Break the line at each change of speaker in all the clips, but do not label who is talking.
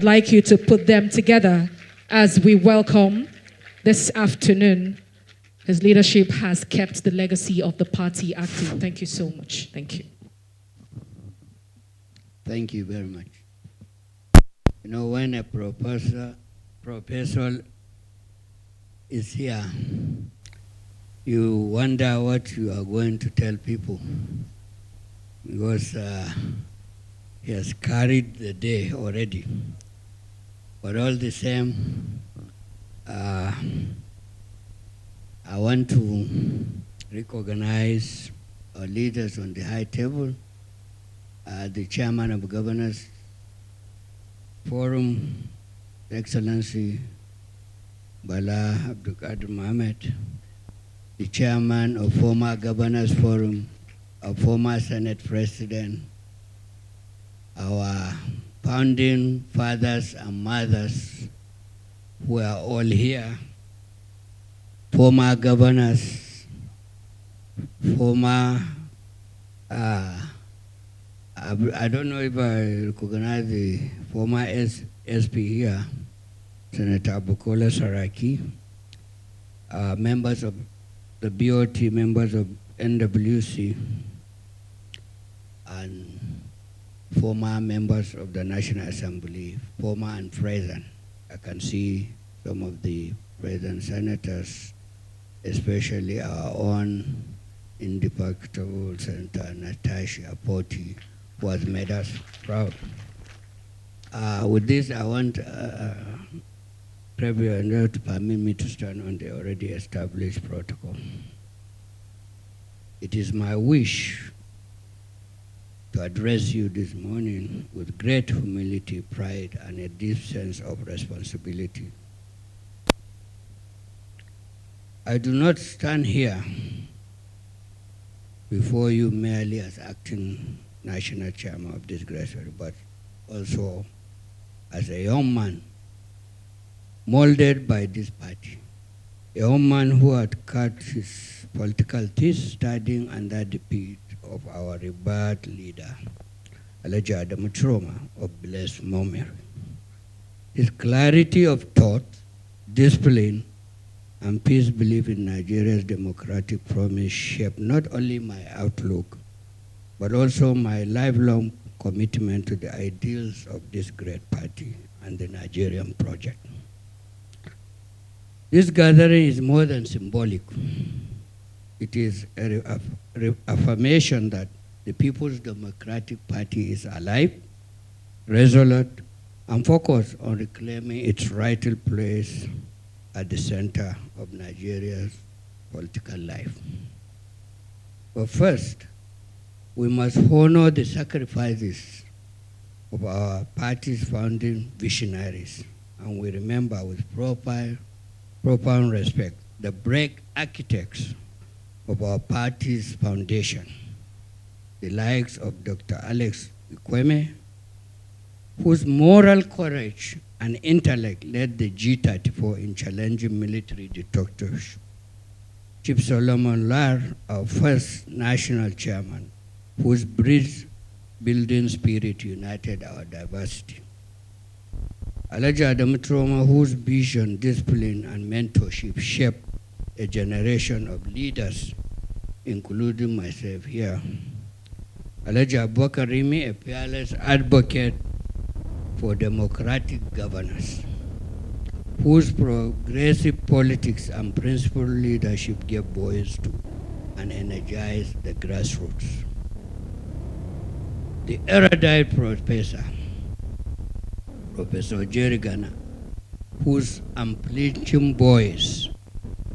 I'd like you to put them together as we welcome this afternoon. His leadership has kept the legacy of the party active. Thank you so much. Thank you.
Thank you very much. You know, when a proposal is here, you wonder what you are going to tell people, because he has carried the day already. But all the same, I want to recognize our leaders on the high table, the chairman of the Governors Forum, Excellency Bala Abdulkadir Mohammed, the chairman of former Governors Forum, our former Senate President, our founding fathers and mothers who are all here, former governors, former, I don't know if I recognize the former SP here, Senator Bukola Saraki, members of the BOT, members of NWC, and former members of the National Assembly, former and present. I can see some of the present senators, especially our own indefatigable Senator Natasha Akpoti, who has made us proud. With this, I want President to permit me to stand on the already established protocol. It is my wish to address you this morning with great humility, pride, and a deep sense of responsibility. I do not stand here before you merely as acting national chairman of this great body, but also as a young man molded by this party, a young man who had cut his political teeth studying under the feet of our revered leader, Deji Adeyanju of blessed memory. His clarity of thought, discipline, and peace belief in Nigeria's democratic promise shaped not only my outlook, but also my lifelong commitment to the ideals of this great party and the Nigerian project. This gathering is more than symbolic. It is an affirmation that the People's Democratic Party is alive, resolute, and focused on reclaiming its rightful place at the center of Nigeria's political life. But first, we must honor the sacrifices of our party's founding visionaries, and we remember with profound respect the brave architects of our party's foundation, the likes of Dr. Alex Ikweme, whose moral courage and intellect led the G34 in challenging military dictatorship. Chief Solomon Lar, our first national chairman, whose bridge building spirit united our diversity. Alhaji Adamu, whose vision, discipline, and mentorship shaped a generation of leaders, including myself here. Alhaji Abubakar, a fearless advocate for democratic governance, whose progressive politics and principled leadership gave voice to and energized the grassroots. The erudite Professor Jerry Ghana, whose unflinching voice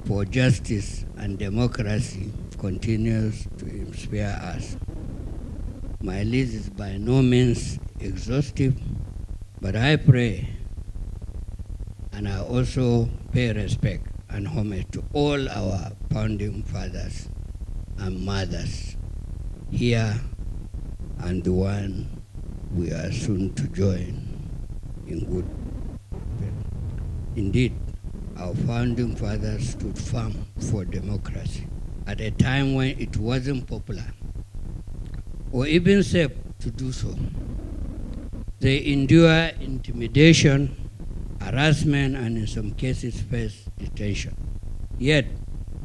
for justice and democracy continues to inspire us. My list is by no means exhaustive, but I pray and I also pay respect and homage to all our founding fathers and mothers here and the one we are soon to join in good faith. Indeed, our founding fathers stood firm for democracy at a time when it wasn't popular or even safe to do so. They endure intimidation, harassment, and in some cases face detention. Yet,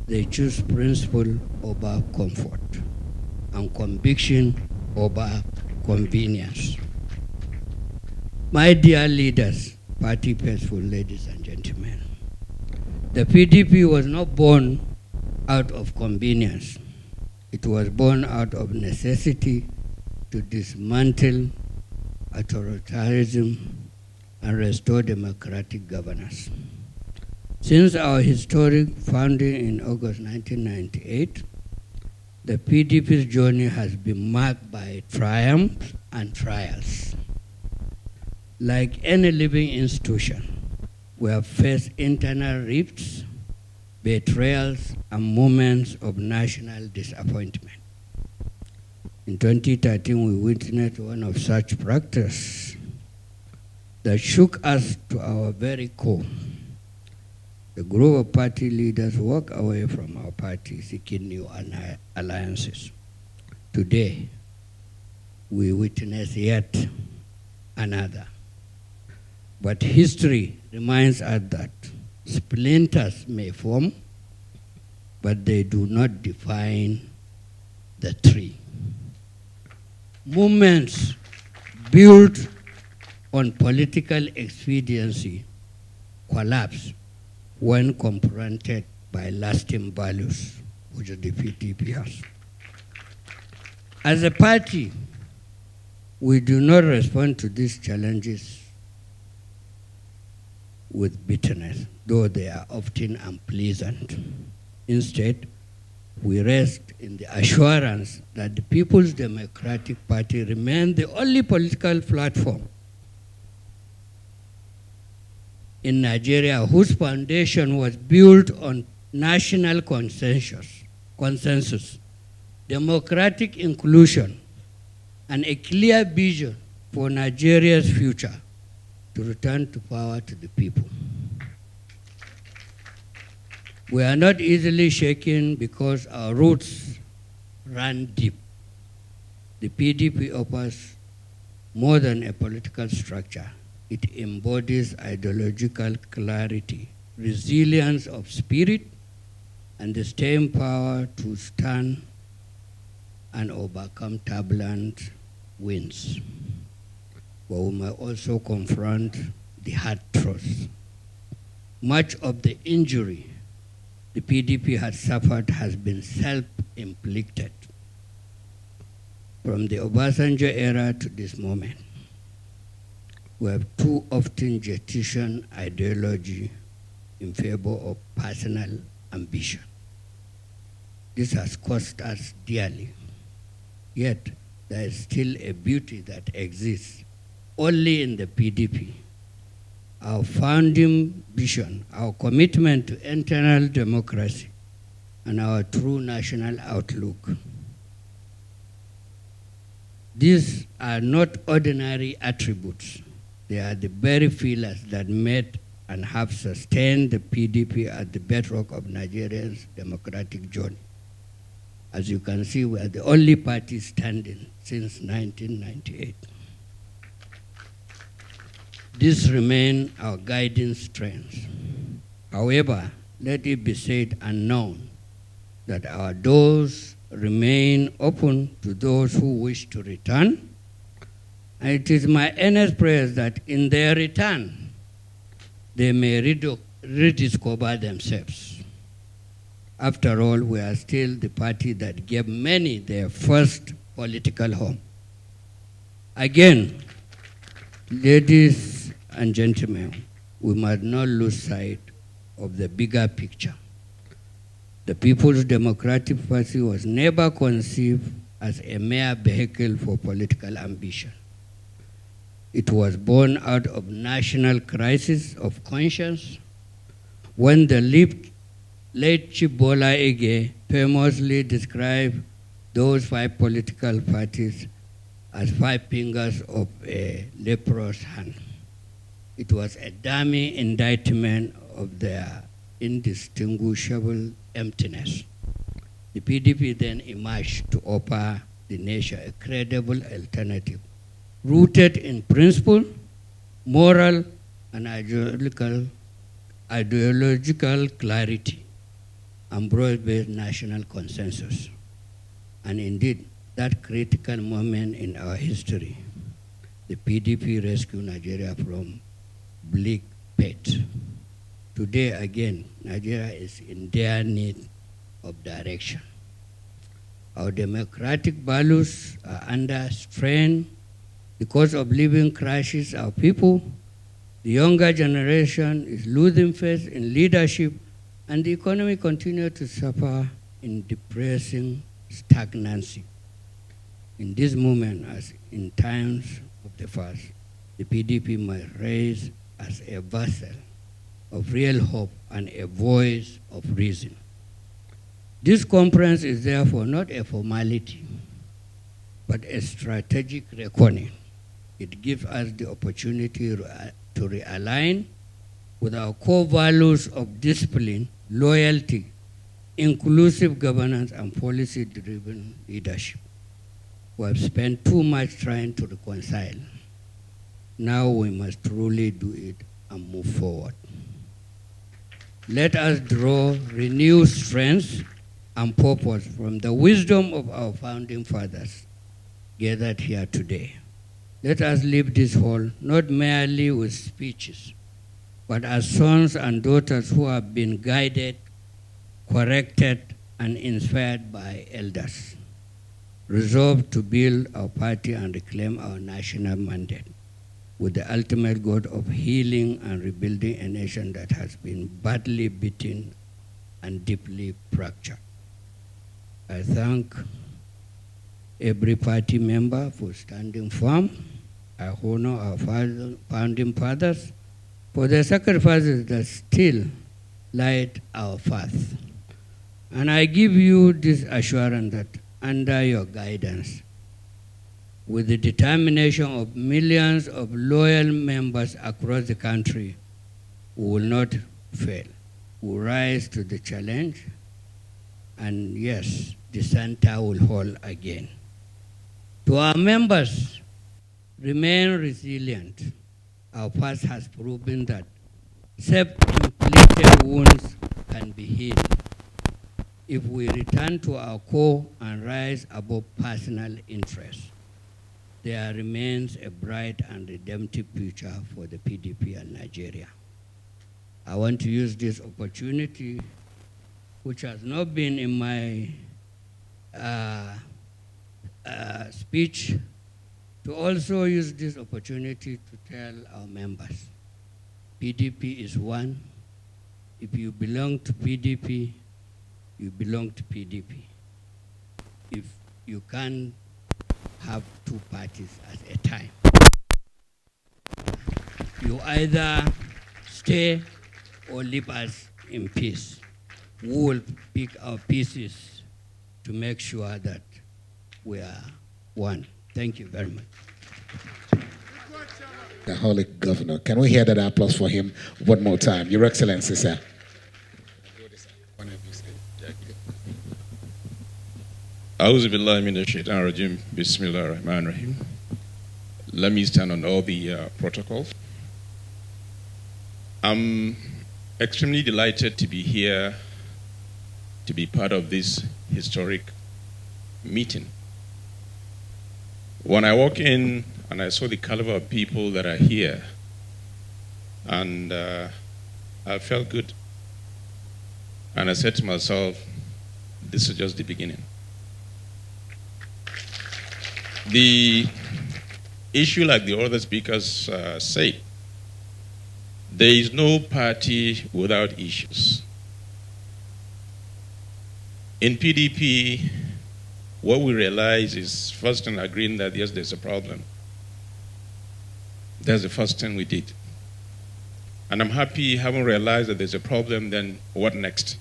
they choose principle over comfort and conviction over convenience. My dear leaders, party faithful ladies and gentlemen, the PDP was not born out of convenience. It was born out of necessity to dismantle authoritarianism and restore democratic governance. Since our historic founding in August 1998, the PDP's journey has been marked by triumphs and trials. Like any living institution, we have faced internal rifts, betrayals, and moments of national disappointment. In 2013, we witnessed one of such practices that shook us to our very core. The group of party leaders walked away from our party seeking new alliances. Today, we witness yet another. But history reminds us that splinters may form, but they do not define the tree. Movements built on political expediency collapse when confronted by lasting values, which the PDP has. As a party, we do not respond to these challenges with bitterness, though they are often unpleasant. Instead, we rest in the assurance that the People's Democratic Party remains the only political platform in Nigeria whose foundation was built on national consensus, democratic inclusion, and a clear vision for Nigeria's future to return to power to the people. We are not easily shaken because our roots run deep. The PDP offers more than a political structure. It embodies ideological clarity, resilience of spirit, and the staying power to stand and overcome turbulent winds. But we may also confront the hard truth. Much of the injury the PDP has suffered has been self-inflicted. From the Obasanjo era to this moment, we have too often jettisoned ideology in favor of personal ambition. This has cost us dearly. Yet, there is still a beauty that exists only in the PDP. Our founding vision, our commitment to internal democracy, and our true national outlook. These are not ordinary attributes. They are the very pillars that made and have sustained the PDP at the bedrock of Nigeria's democratic journey. As you can see, we are the only party standing since 1998. These remain our guiding strengths. However, let it be said and known that our doors remain open to those who wish to return. And it is my earnest prayer that in their return, they may rediscover themselves. After all, we are still the party that gave many their first political home. Again, ladies and gentlemen, we must not lose sight of the bigger picture. The People's Democratic Party was never conceived as a mere vehicle for political ambition. It was born out of national crisis of conscience when the late Chief Bola Ige famously described those 5 political parties as 5 fingers of a leprous hand. It was a dummy indictment of their indistinguishable emptiness. The PDP then emerged to offer the nation a credible alternative rooted in principle, moral, and ideological clarity, and broad-based national consensus. And indeed, that critical moment in our history, the PDP rescued Nigeria from bleak pit. Today, again, Nigeria is in dire need of direction. Our democratic values are under strain because of living crisis. Our people, the younger generation, is losing faith in leadership, and the economy continues to suffer in depressing stagnancy. In this moment, as in times of the past, the PDP must rise as a vessel of real hope and a voice of reason. This conference is therefore not a formality, but a strategic reckoning. It gives us the opportunity to realign with our core values of discipline, loyalty, inclusive governance, and policy-driven leadership. We have spent too much trying to reconcile. Now we must truly do it and move forward. Let us draw renewed strength and purpose from the wisdom of our founding fathers gathered here today. Let us leave this hall not merely with speeches, but as sons and daughters who have been guided, corrected, and inspired by elders, resolved to build our party and reclaim our national mandate with the ultimate goal of healing and rebuilding a nation that has been badly beaten and deeply fractured. I thank every party member for standing firm. I honor our founding fathers for their sacrifices that still light our path. And I give you this assurance that under your guidance, with the determination of millions of loyal members across the country, we will not fail. We will rise to the challenge, and yes, the center will hold again. To our members, remain resilient. Our past has proven that self-inflicted wounds can be healed if we return to our core and rise above personal interests. There remains a bright and redemptive future for the PDP and Nigeria. I want to use this opportunity, which has not been in my speech, to also use this opportunity to tell our members, PDP is one. If you belong to PDP, you belong to PDP. If you can't have two parties at a time, you either stay or leave us in peace. We will pick our pieces to make sure that we are one. Thank you very much.
The Holy Governor. Can we hear that applause for him one more time? Your Excellency, sir.
A'udhu billahi minash shaitanir rajim. Bismillahir rahmanir rahim. Let me stand on all the protocols. I'm extremely delighted to be here, to be part of this historic meeting. When I walk in and I saw the caliber of people that are here, and I felt good. And I said to myself, this is just the beginning. The issue, like the other speakers said, there is no party without issues. In PDP, what we realize is first in agreeing that yes, there's a problem. That's the first thing we did. And I'm happy having realized that there's a problem, then what next?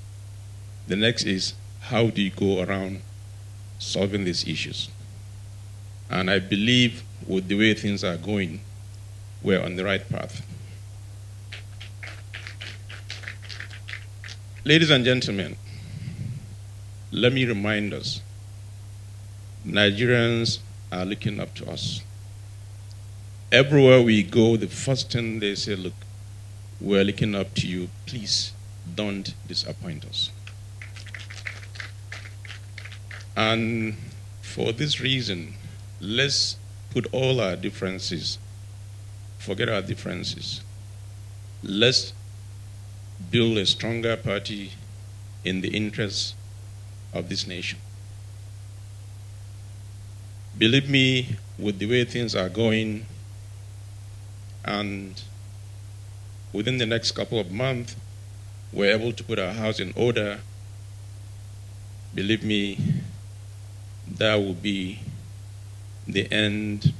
The next is how do you go around solving these issues? And I believe with the way things are going, we're on the right path. Ladies and gentlemen, let me remind us, Nigerians are looking up to us. Everywhere we go, the first thing they say, look, we're looking up to you. Please don't disappoint us. And for this reason, let's put all our differences, forget our differences. Let's build a stronger party in the interests of this nation. Believe me, with the way things are going, and within the next couple of months, we're able to put our house in order. Believe me, that will be the end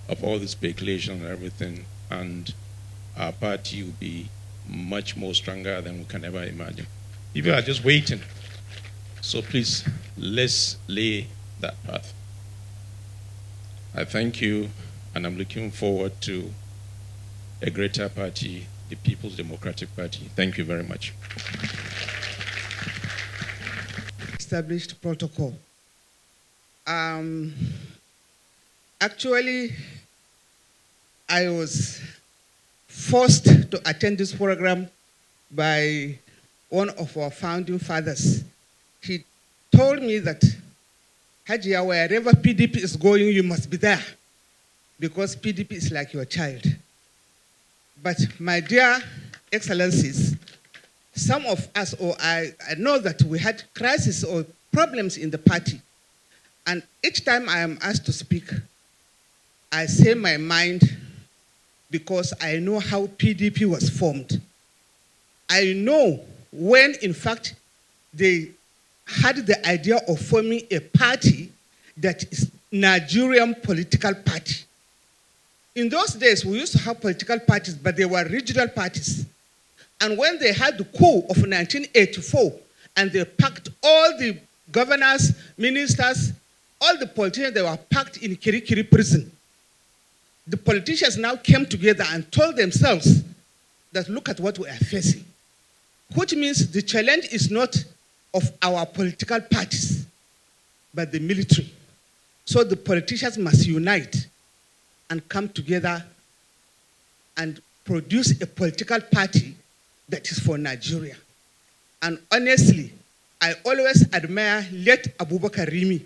of all the speculation and everything, and our party will be much more stronger than we can ever imagine. People are just waiting. So please, let's lay that path. I thank you, and I'm looking forward to a greater party, the People's Democratic Party. Thank you very much.
Established protocol. Actually, I was forced to attend this program by one of our founding fathers. He told me that, Hajia, wherever PDP is going, you must be there, because PDP is like your child. But my dear excellencies, some of us, or I know that we had crisis or problems in the party. And each time I am asked to speak, I say my mind, because I know how PDP was formed. I know when, in fact, they had the idea of forming a party that is Nigerian political party. In those days, we used to have political parties, but they were regional parties. And when they had the coup of 1984, and they packed all the governors, ministers, all the politicians, they were packed in Kirikiri prison. The politicians now came together and told themselves that look at what we are facing, which means the challenge is not of our political parties, but the military. So the politicians must unite and come together and produce a political party that is for Nigeria. And honestly, I always admire late Abubakar Rimi,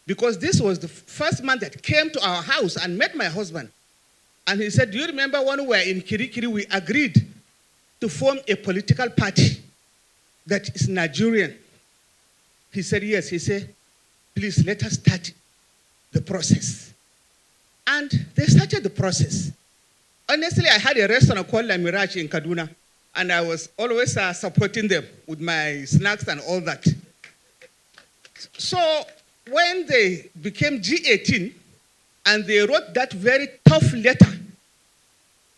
because this was the first man that came to our house and met my husband. And he said, do you remember when we were in Kirikiri, we agreed to form a political party that is Nigerian? He said, yes. He said, please let us start the process. And they started the process. Honestly, I had a restaurant called La Mirage in Kaduna, and I was always supporting them with my snacks and all that. So when they became G18, and they wrote that very tough letter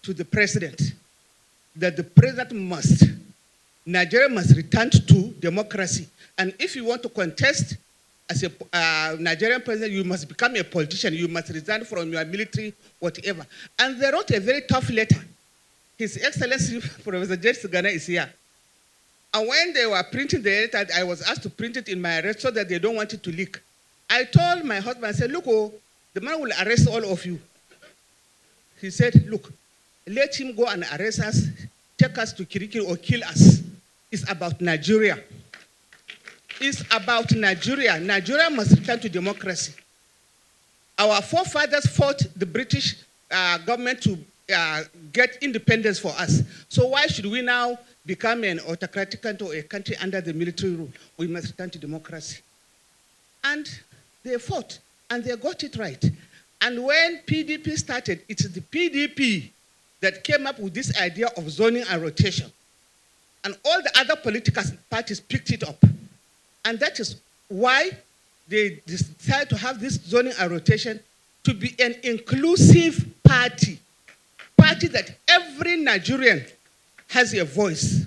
to the president, that the president Nigeria must return to democracy. And if you want to contest as a Nigerian president, you must become a politician. You must resign from your military, whatever. And they wrote a very tough letter. His Excellency, Professor James Ghana is here. And when they were printing the letter, I was asked to print it in my arrest so that they don't want it to leak. I told my husband, I said, look, oh, the man will arrest all of you. He said, look, let him go and arrest us, take us to Kirikiri or kill us. It's about Nigeria. It's about Nigeria. Nigeria must return to democracy. Our forefathers fought the British government to get independence for us. So why should we now become an autocratic country or a country under the military rule? We must return to democracy. And they fought, and they got it right. And when PDP started, it's the PDP that came up with this idea of zoning and rotation. And all the other political parties picked it up. And that is why they decided to have this zoning and rotation to be an inclusive party that every Nigerian has a voice.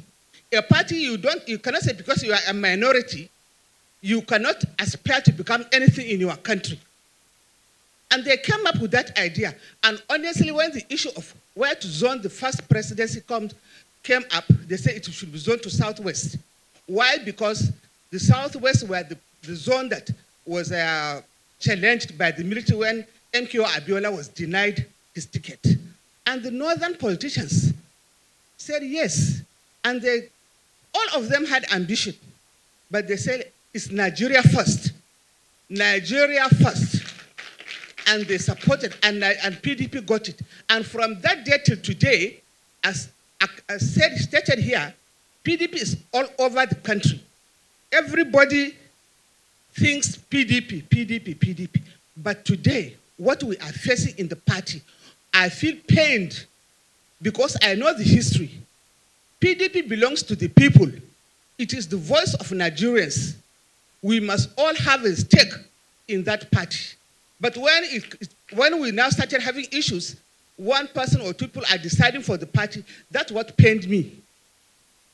A party you cannot say because you are a minority, you cannot aspire to become anything in your country. And they came up with that idea. And honestly, when the issue of where to zone the first presidency came up, they said it should be zoned to Southwest. Why? Because the Southwest were the zone that was challenged by the military when MKO Abiola was denied his ticket. And the northern politicians said yes. And all of them had ambition. But they said, it's Nigeria first. Nigeria first. And they supported, and PDP got it. And from that day till today, as stated here, PDP is all over the country. Everybody thinks PDP, PDP, PDP. But today, what we are facing in the party, I feel pained because I know the history. PDP belongs to the people. It is the voice of Nigerians. We must all have a stake in that party. But when we now started having issues, one person or two people are deciding for the party, that's what pained me.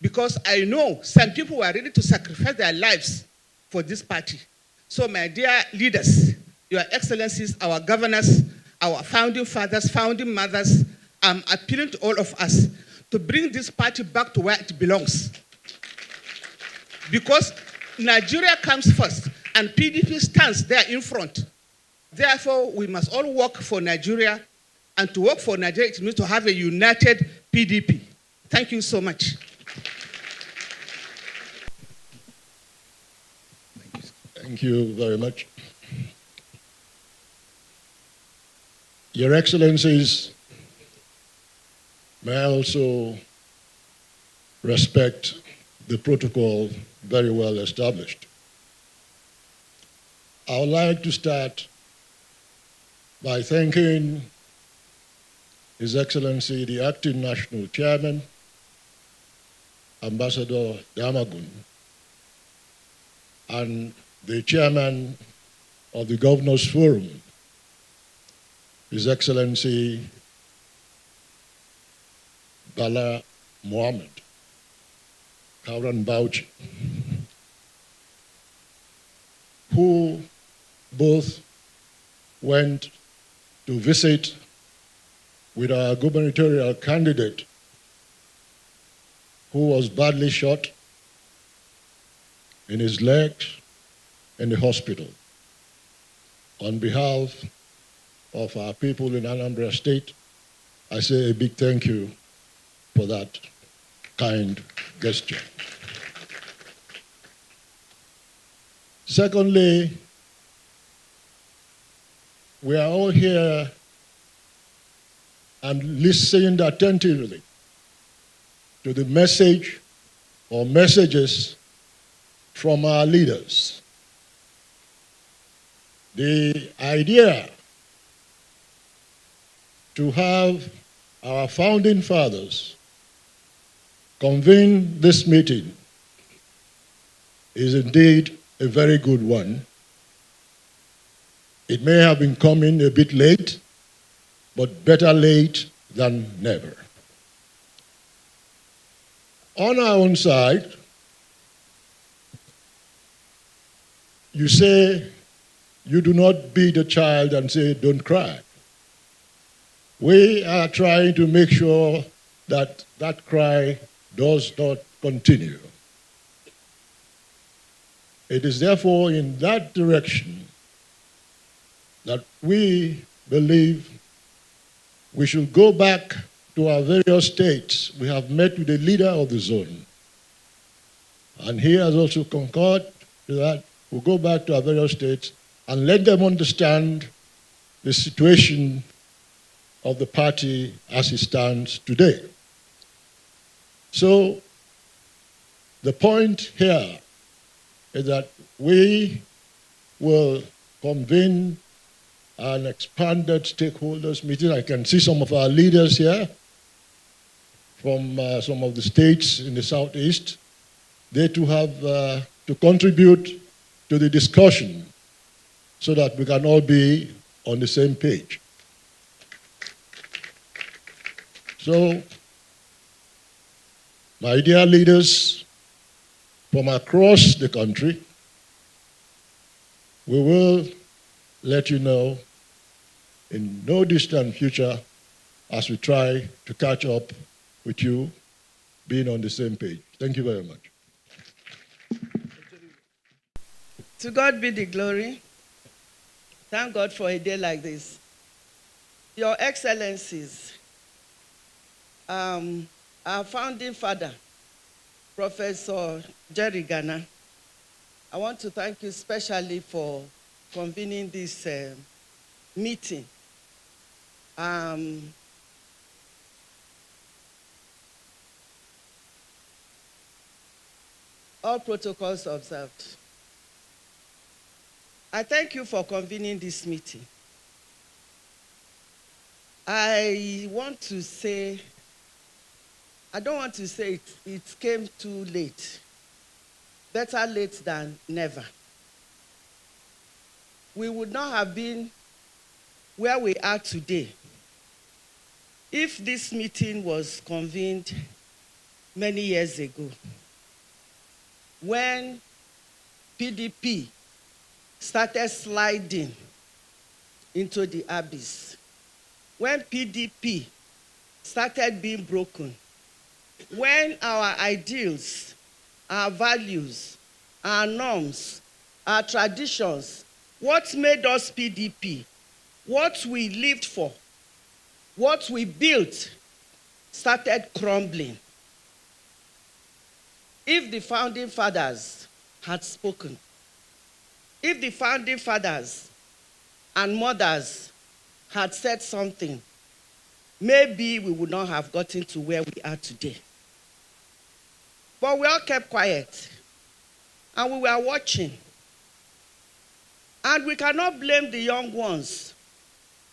Because I know some people were ready to sacrifice their lives for this party. So my dear leaders, your excellencies, our governors, our founding fathers, founding mothers, I'm appealing to all of us to bring this party back to where it belongs. Because Nigeria comes first and PDP stands there in front. Therefore, we must all work for Nigeria, and to work for Nigeria, it means to have a united PDP. Thank you so much.
Thank you very much. Your Excellencies, may I also respect the protocol very well established. I would like to start by thanking His Excellency, the Acting National Chairman, Ambassador Damagun, and the Chairman of the Governors Forum, His Excellency Bala Mohammed, Kauran Bauchi, who both went to visit with our gubernatorial candidate who was badly shot in his legs in the hospital. On behalf of our people in Anambra State, I say a big thank you for that kind gesture. Secondly, we are all here and listening attentively to the message or messages from our leaders. The idea to have our founding fathers convene this meeting is indeed a very good one. It may have been coming a bit late, but better late than never. On our own side, you say you do not beat a child and say, don't cry. We are trying to make sure that that cry does not continue. It is therefore in that direction that we believe we should go back to our various states. We have met with the leader of the zone, and he has also concurred to that. We'll go back to our various states and let them understand the situation of the party as it stands today. So the point here is that we will convene an expanded stakeholders meeting. I can see some of our leaders here from some of the states in the Southeast. They too have to contribute to the discussion so that we can all be on the same page. So, my dear leaders from across the country, we will let you know in no distant future as we try to catch up with you being on the same page. Thank you very much.
To God be the glory. Thank God for a day like this. Your Excellencies, our founding father, Professor Jerry Ghana, I want to thank you especially for convening this meeting. All protocols observed. I thank you for convening this meeting. I don't want to say it came too late. Better late than never. We would not have been where we are today if this meeting was convened many years ago, when PDP started sliding into the abyss, when PDP started being broken, when our ideals, our values, our norms, our traditions, what made us PDP, what we lived for, what we built, started crumbling. If the founding fathers had spoken, if the founding fathers and mothers had said something, maybe we would not have gotten to where we are today. But we all kept quiet, and we were watching. And we cannot blame the young ones.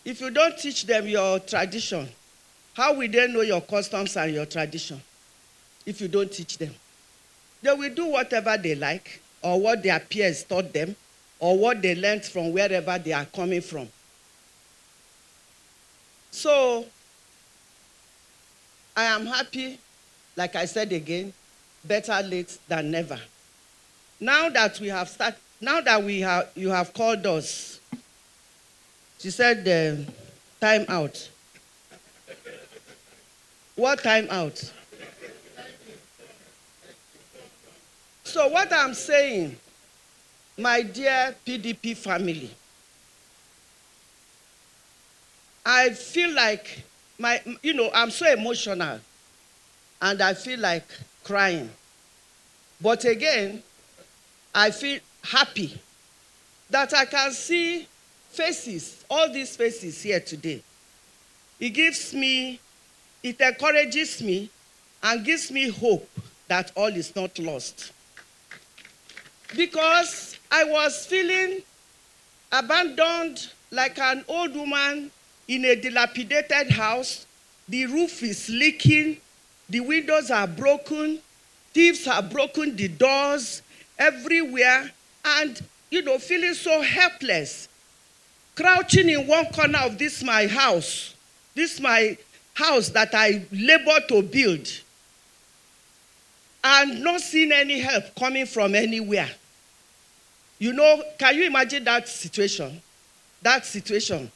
If you don't teach them your tradition, how will they know your customs and your tradition if you don't teach them? They will do whatever they like, or what their peers taught them, or what they learned from wherever they are coming from. So, I am happy, like I said again, better late than never. Now that you have called us, she said, time out. What time out? So what I'm saying, my dear PDP family, I feel like I'm so emotional, and I feel like crying. But again, I feel happy that I can see faces, all these faces here today. It encourages me and gives me hope that all is not lost. Because I was feeling abandoned like an old woman in a dilapidated house. The roof is leaking, the windows are broken, thieves have broken the doors everywhere, and feeling so helpless, crouching in one corner of this my house that I labored to build, and not seeing any help coming from anywhere. Can you imagine that situation? That situation.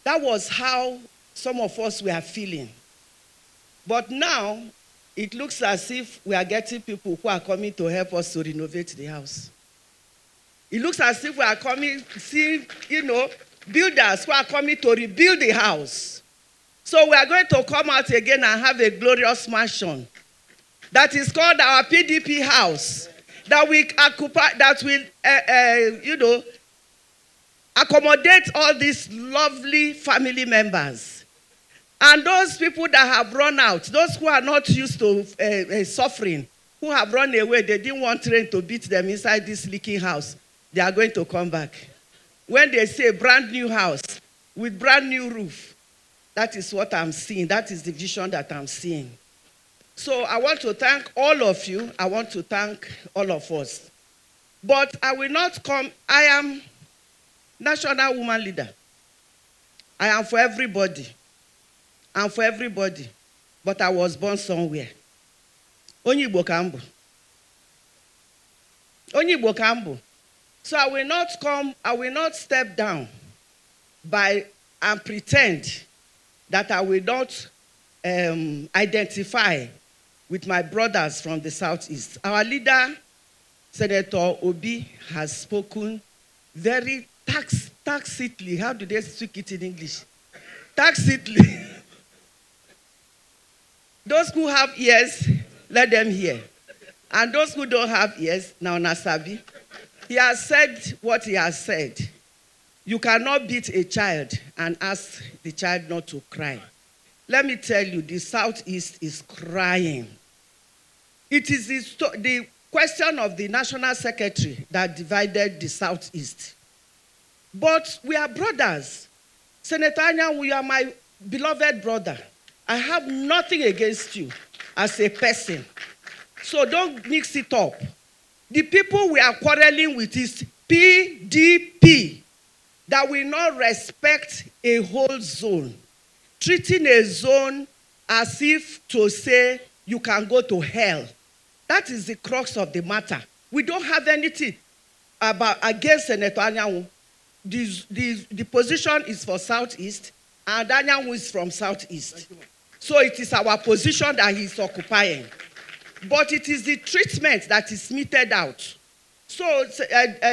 That was how some of us were feeling. But now, it looks as if we are getting people who are coming to help us to renovate the house. It looks as if we are seeing builders who are coming to rebuild the house. So we are going to come out again and have a glorious mansion that is called our PDP house, that will accommodate all these lovely family members. And those people that have run out, those who are not used to suffering, who have run away, they didn't want rain to beat them inside this leaking house, they are going to come back. When they say brand new house with brand new roof, that is what I'm seeing. That is the vision that I'm seeing. So I want to thank all of you. I want to thank all of us. But I will not come. I am National Woman Leader. I am for everybody. I'm for everybody. But I was born somewhere. Onye Igbo ka mbụ. Onye Igbo ka mbụ. So I will not step down and pretend that I will not identify with my brothers from the Southeast. Our leader, Senator Obi, has spoken very tacitly. How do they speak it in English? tacitly. Those who have ears, let them hear. And those who don't have ears, now Nasabi. He has said what he has said. You cannot beat a child and ask the child not to cry. Let me tell you, the Southeast is crying. It is the question of the National Secretary that divided the Southeast. But we are brothers. Senator Ayanwu, you are my beloved brother. I have nothing against you as a person. So don't mix it up. The people we are quarreling with is PDP that will not respect a whole zone, treating a zone as if to say you can go to hell. That is the crux of the matter. We don't have anything against Senator Ayanwu. The position is for Southeast, and Ayanwu is from Southeast. So it is our position that he is occupying. But it is the treatment that is meted out. So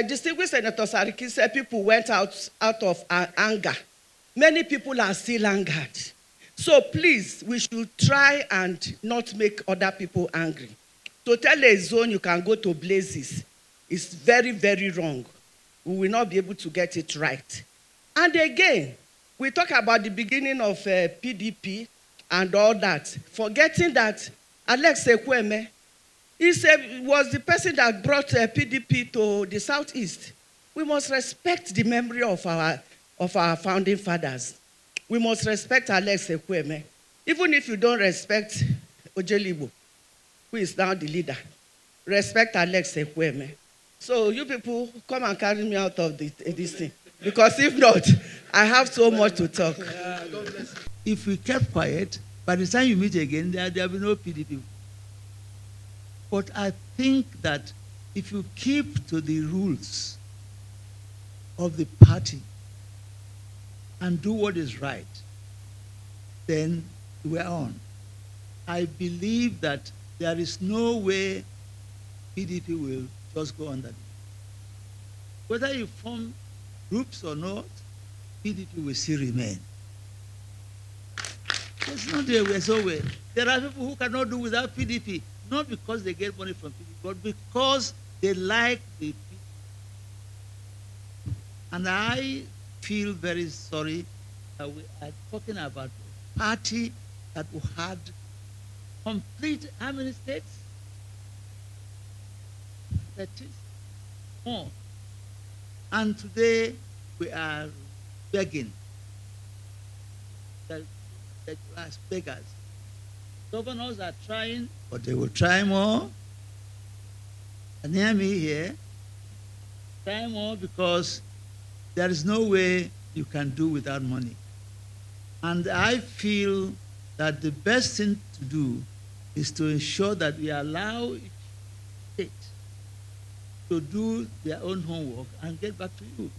distinguished Senator Sariki said people went out of anger. Many people are still angered. So please, we should try and not make other people angry. To tell a zone you can go to blazes is very, very wrong. We will not be able to get it right. And again, we talk about the beginning of PDP and all that, forgetting that Alex Ekweme was the person that brought PDP to the Southeast. We must respect the memory of our founding fathers. We must respect Alex Ekweme. Even if you don't respect Ojelibo, who is now the leader, respect Alex Ekweme. So you people come and carry me out of this thing. Because if not, I have so much to talk.
If we kept quiet, by the time you meet again, there will be no PDP. But I think that if you keep to the rules of the party and do what is right, then we're on. I believe that there is no way PDP will just go under. Whether you form groups or not, PDP will still remain. There's no way so way. There are people who cannot do without PDP, not because they get money from PDP, but because they like the PDP. And I feel very sorry that we are talking about a party that had complete, how many states? 30 more. And today we are begging that as beggars. Governors are trying, but they will try more. And hear me here, try more because there is no way you can do without money. And I feel that the best thing to do is to ensure that we allow each state to do their own homework and get back to you.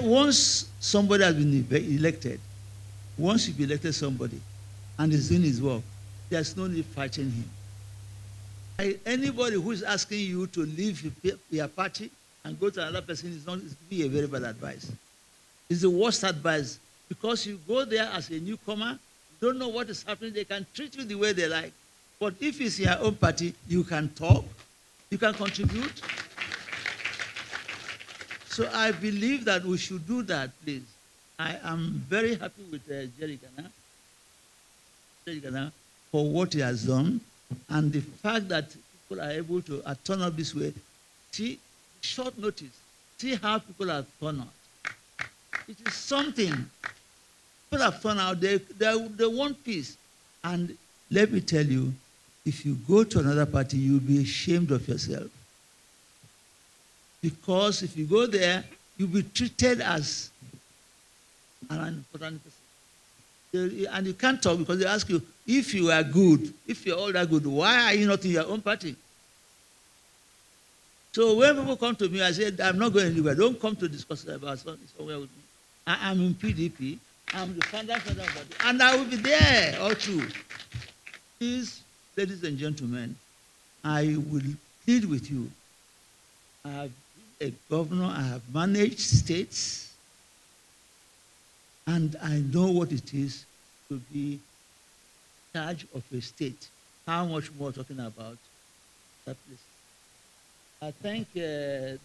Once somebody has been elected, once you've elected somebody and is doing his work, there's no need fighting him. Anybody who is asking you to leave your party and go to another person is a very bad advice. It's the worst advice because you go there as a newcomer, you don't know what is happening, they can treat you the way they like. But if it's your own party, you can talk, you can contribute. So I believe that we should do that, please. I am very happy with Jerry Gana for what he has done and the fact that people are able to turn up this way. See, short notice, see how people have turned out. It is something. People have turned out, they want peace. And let me tell you, if you go to another party, you'll be ashamed of yourself. Because if you go there, you'll be treated as an important person. And you can't talk because they ask you, if you are good, if you're all that good, why are you not in your own party? So when people come to me, I say, I'm not going anywhere. Don't come to discuss about somewhere with me. I am in PDP. I'm the founder of the party. And I will be there all through. Please, ladies and gentlemen, I will plead with you. I have been a governor. I have managed states. And I know what it is to be in charge of a state. How much more talking about that place? I thank the